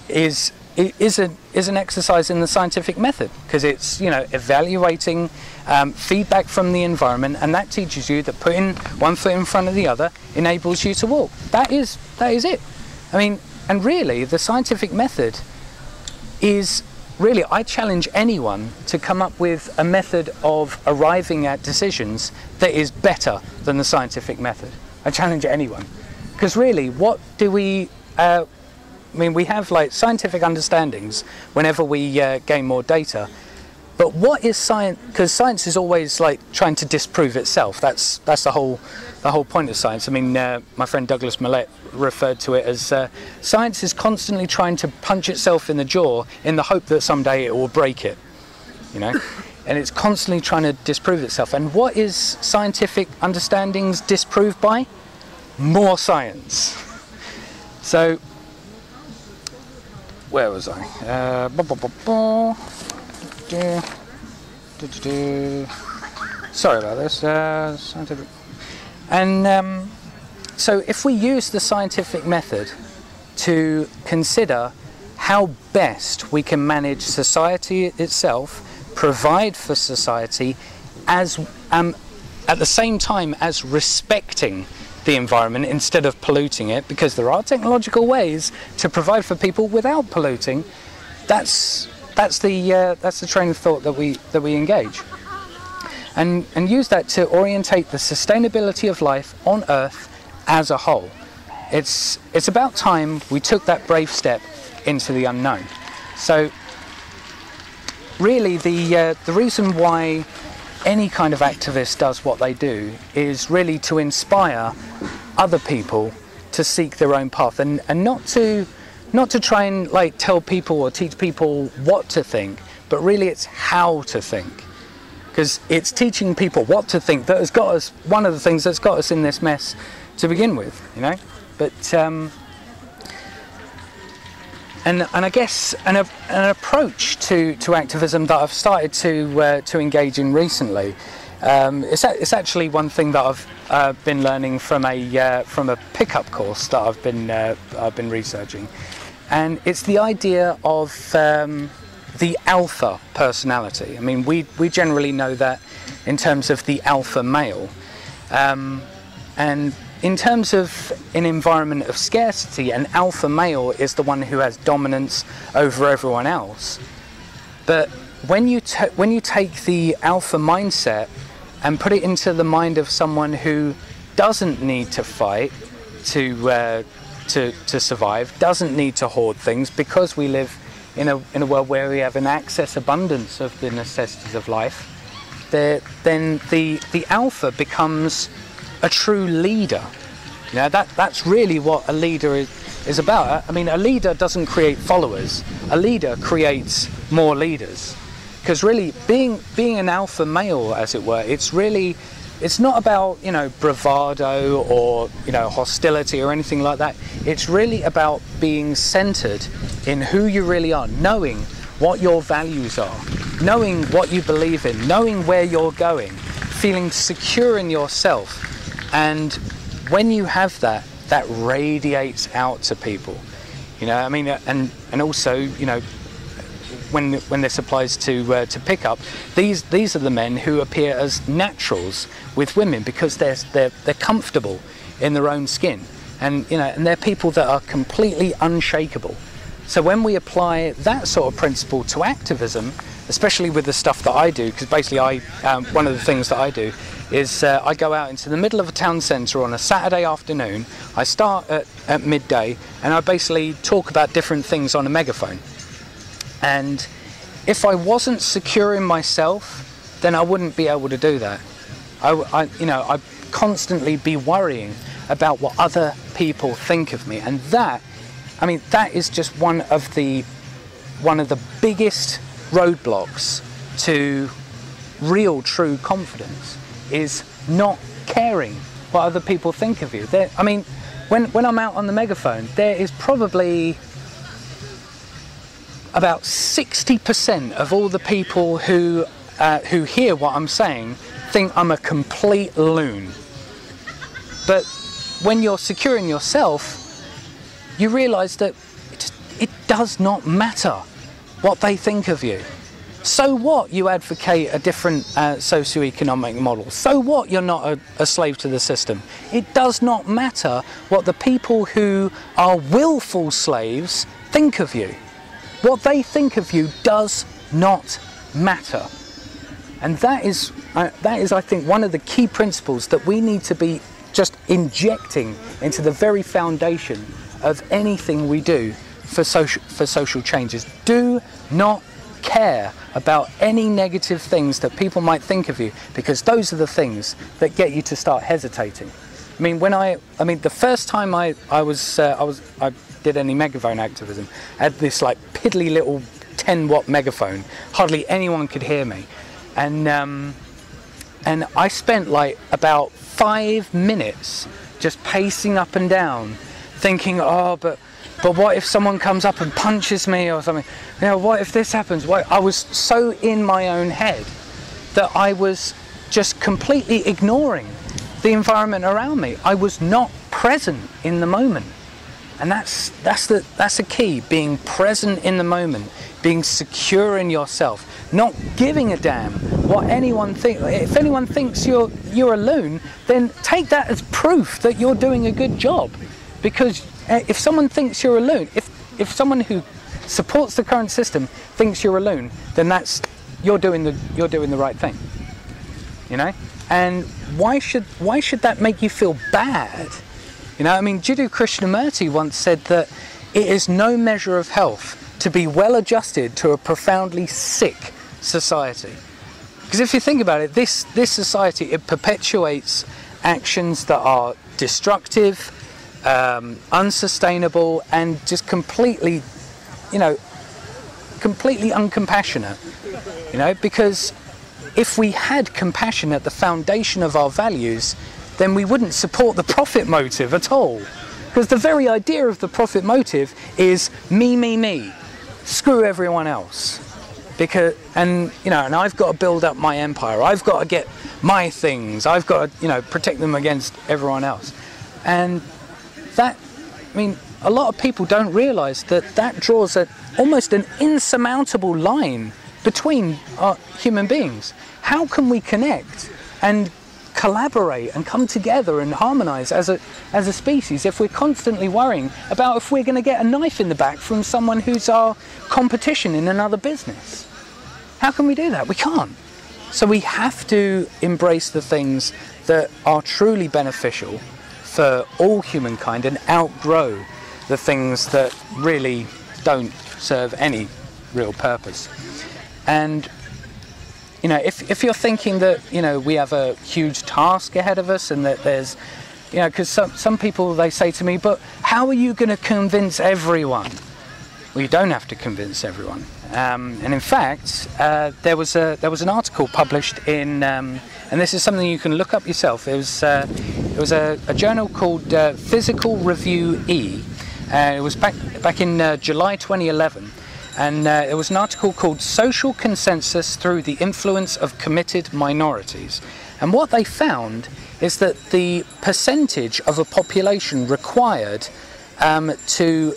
is an exercise in the scientific method, because it's, you know, evaluating feedback from the environment, and that teaches you that putting one foot in front of the other enables you to walk. That is it. I mean, and really, the scientific method is really, I challenge anyone to come up with a method of arriving at decisions that is better than the scientific method. I challenge anyone, because really, what do we? I mean, we have like scientific understandings whenever we gain more data, but what is science? Because science is always like trying to disprove itself. That's the whole point of science. I mean, my friend Douglas Millett referred to it as science is constantly trying to punch itself in the jaw in the hope that someday it will break it, you know. And it's constantly trying to disprove itself. And what is scientific understandings disproved by? More science. So, where was I? Sorry about this. Scientific. And so if we use the scientific method to consider how best we can manage society itself, provide for society, as at the same time as respecting the environment instead of polluting it, because there are technological ways to provide for people without polluting. That's the train of thought that we engage, and use that to orientate the sustainability of life on Earth as a whole. It's about time we took that brave step into the unknown. So really, the reason why any kind of activist does what they do is really to inspire other people to seek their own path, and not to try and like tell people or teach people what to think, but really it's how to think, because it's teaching people what to think that has got us, one of the things that's got us in this mess to begin with, you know. But and I guess an approach to activism that I've started to engage in recently. It's actually one thing that I've been learning from a pickup course that I've been researching, and it's the idea of the alpha personality. I mean, we generally know that in terms of the alpha male, and in terms of an environment of scarcity, an alpha male is the one who has dominance over everyone else. But when you take the alpha mindset and put it into the mind of someone who doesn't need to fight to survive, doesn't need to hoard things, because we live in a world where we have an access abundance of the necessities of life, then the alpha becomes a true leader. You know, that's really what a leader is about. I mean, a leader doesn't create followers. A leader creates more leaders. Because really, being an alpha male, as it were, it's not about, you know, bravado or, you know, hostility or anything like that. It's really about being centered in who you really are, knowing what your values are, knowing what you believe in, knowing where you're going, feeling secure in yourself. And when you have that radiates out to people, you know. I mean, and also, you know, when this applies to pickup, these are the men who appear as naturals with women, because they're comfortable in their own skin, and you know, and they're people that are completely unshakable. So when we apply that sort of principle to activism, especially with the stuff that I do, because basically one of the things that I do is I go out into the middle of a town centre on a Saturday afternoon. I start at midday, and I basically talk about different things on a megaphone. And if I wasn't secure in myself, then I wouldn't be able to do that. I'd constantly be worrying about what other people think of me, and that is just one of the biggest roadblocks to real, true confidence is not caring what other people think of you. I mean, when I'm out on the megaphone, there is probably about 60% of all the people who hear what I'm saying think I'm a complete loon. But when you're secure in yourself, you realise that it does not matter what they think of you. So what you advocate a different socioeconomic model? So what you're not a slave to the system? It does not matter what the people who are willful slaves think of you. What they think of you does not matter. And that is, I think, one of the key principles that we need to be just injecting into the very foundation of anything we do for social changes. Do not care about any negative things that people might think of you, because those are the things that get you to start hesitating. I mean, the first time I did any megaphone activism, I had this like piddly little 10-watt megaphone. Hardly anyone could hear me, and I spent like about 5 minutes just pacing up and down, thinking, oh, but what if someone comes up and punches me or something? You know, what if this happens? I was so in my own head that I was just completely ignoring the environment around me. I was not present in the moment. And that's the key, being present in the moment, being secure in yourself, not giving a damn what anyone thinks. If anyone thinks you're a loon, then take that as proof that you're doing a good job. Because if someone thinks you're a loon, if someone who supports the current system thinks you're a loon, then you're doing the right thing. You know? And why should that make you feel bad? You know, I mean, Jiddu Krishnamurti once said that it is no measure of health to be well adjusted to a profoundly sick society. Because if you think about it, this society, it perpetuates actions that are destructive, unsustainable, and just completely uncompassionate. You know, because if we had compassion at the foundation of our values, then we wouldn't support the profit motive at all. Because the very idea of the profit motive is me, screw everyone else. And I've got to build up my empire, I've got to get my things, I've got to, protect them against everyone else. And that, I mean, a lot of people don't realise that draws almost an insurmountable line between human beings. How can we connect and collaborate and come together and harmonise as a species if we're constantly worrying about if we're going to get a knife in the back from someone who's our competition in another business? How can we do that? We can't. So we have to embrace the things that are truly beneficial for all humankind and outgrow the things that really don't serve any real purpose. And if you're thinking that we have a huge task ahead of us and that there's because some people, they say to me, but how are you going to convince everyone? Well, you don't have to convince everyone. And in fact, there was an article published in and this is something you can look up yourself. It was a journal called Physical Review E. It was back in July 2011. And there was an article called Social Consensus Through the Influence of Committed Minorities. And what they found is that the percentage of a population required to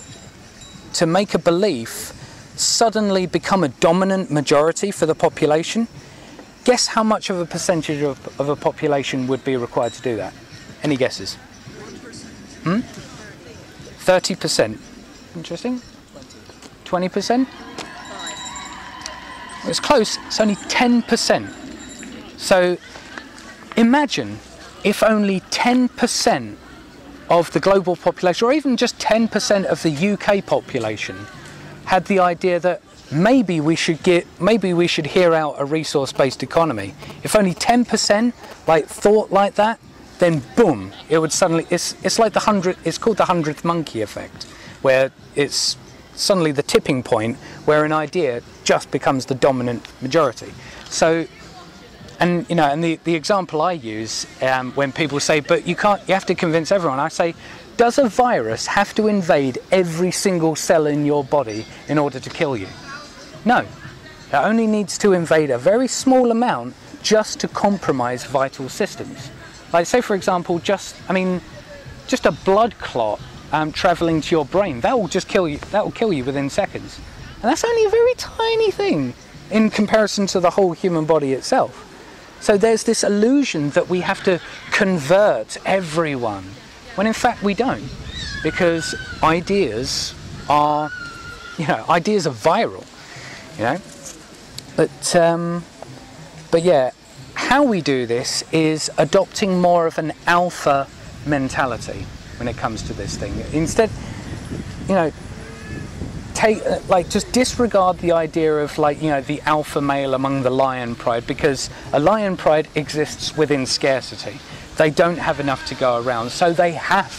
make a belief suddenly become a dominant majority for the population, guess how much of a percentage of a population would be required to do that? Any guesses? 30%. Interesting. 20%? It's close, it's only 10%. So imagine if only 10% of the global population, or even just 10% of the UK population, had the idea that maybe we should hear out a resource-based economy. If only 10% thought like that, then boom, it would suddenly, it's like it's called the 100th monkey effect, where it's suddenly the tipping point where an idea just becomes the dominant majority. So and you know, and the example I use when people say, but you have to convince everyone, I say, does a virus have to invade every single cell in your body in order to kill you? No. It only needs to invade a very small amount just to compromise vital systems. Like, say for example, just a blood clot travelling to your brain, that will kill you within seconds. And that's only a very tiny thing in comparison to the whole human body itself. So there's this illusion that we have to convert everyone, when in fact we don't, because ideas are viral, you know. But yeah, how we do this is adopting more of an alpha mentality when it comes to this thing. Instead, you know, just disregard the idea of, like, you know, the alpha male among the lion pride, because a lion pride exists within scarcity. They don't have enough to go around, so they have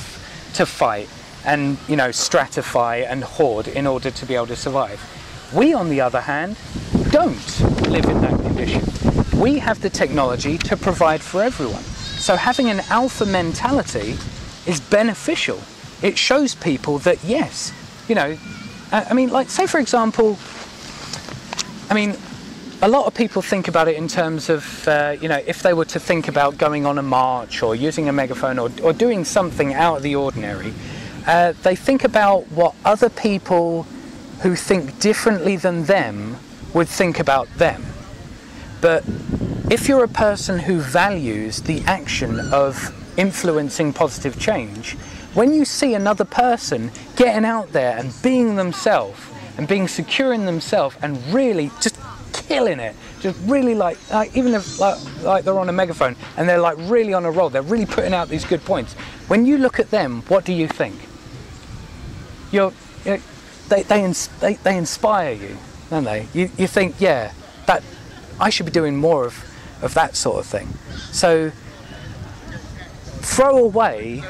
to fight and, you know, stratify and hoard in order to be able to survive. We, on the other hand, don't live in that condition. We have the technology to provide for everyone. So having an alpha mentality is beneficial. It shows people that, yes, you know, I mean, like, say for example, I mean, a lot of people think about it in terms of, you know, if they were to think about going on a march or using a megaphone or doing something out of the ordinary, they think about what other people who think differently than them would think about them. But if you're a person who values the action of influencing positive change, when you see another person getting out there and being themselves and being secure in themselves and really just killing it, just really like even if like they're on a megaphone and they're like really on a roll, they're really putting out these good points. When you look at them, what do you think? They inspire you, don't they? You think, yeah, that I should be doing more of that sort of thing. So throw away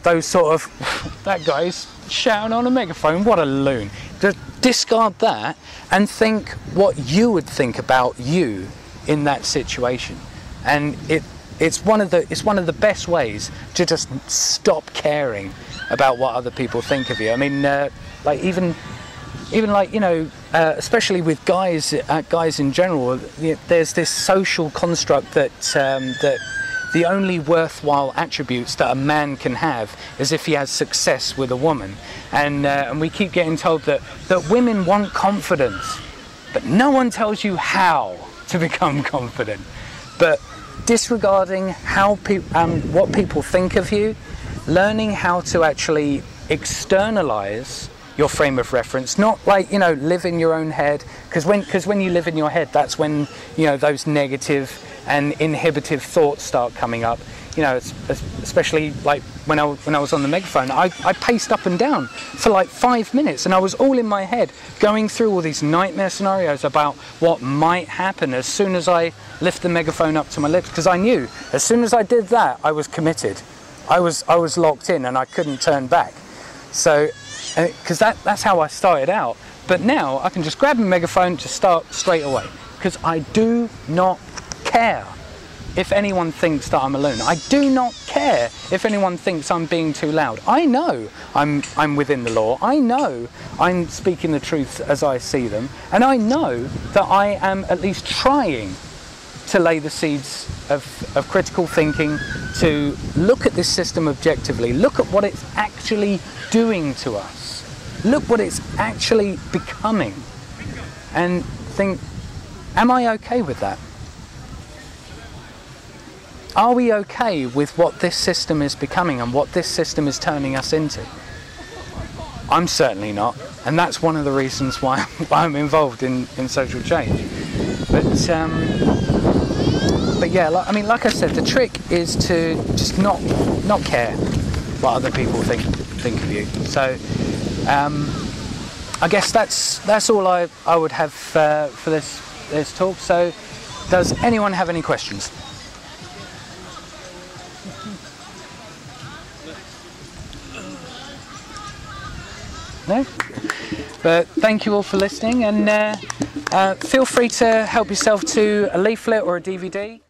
those sort of, that guy's shouting on a megaphone, what a loon. Just discard that and think what you would think about you in that situation. And it's one of the best ways to just stop caring about what other people think of you. I mean, like even like, you know, especially with guys in general, there's this social construct that that the only worthwhile attributes that a man can have is if he has success with a woman, and we keep getting told that women want confidence, but no one tells you how to become confident. But disregarding how what people think of you, learning how to actually externalize your frame of reference, not like, you know, live in your own head, because when you live in your head, that's when, you know, those negative and inhibitive thoughts start coming up. You know, especially like when I was on the megaphone, I paced up and down for like 5 minutes, and I was all in my head going through all these nightmare scenarios about what might happen as soon as I lift the megaphone up to my lips, because I knew as soon as I did that, I was committed. I was locked in and I couldn't turn back. So, because that's how I started out. But now I can just grab a megaphone to start straight away, because I do not care if anyone thinks that I'm alone. I do not care if anyone thinks I'm being too loud. I know I'm within the law. I know I'm speaking the truths as I see them, and I know that I am at least trying to lay the seeds of critical thinking, to look at this system objectively, look at what it's actually doing to us, look what it's actually becoming, and think, am I okay with that? Are we okay with what this system is becoming and what this system is turning us into? I'm certainly not, and that's one of the reasons why I'm involved in social change. But yeah, like I said, the trick is to just not care what other people think of you. So I guess that's all I would have for this talk. So does anyone have any questions? No? But thank you all for listening, and Feel free to help yourself to a leaflet or a DVD.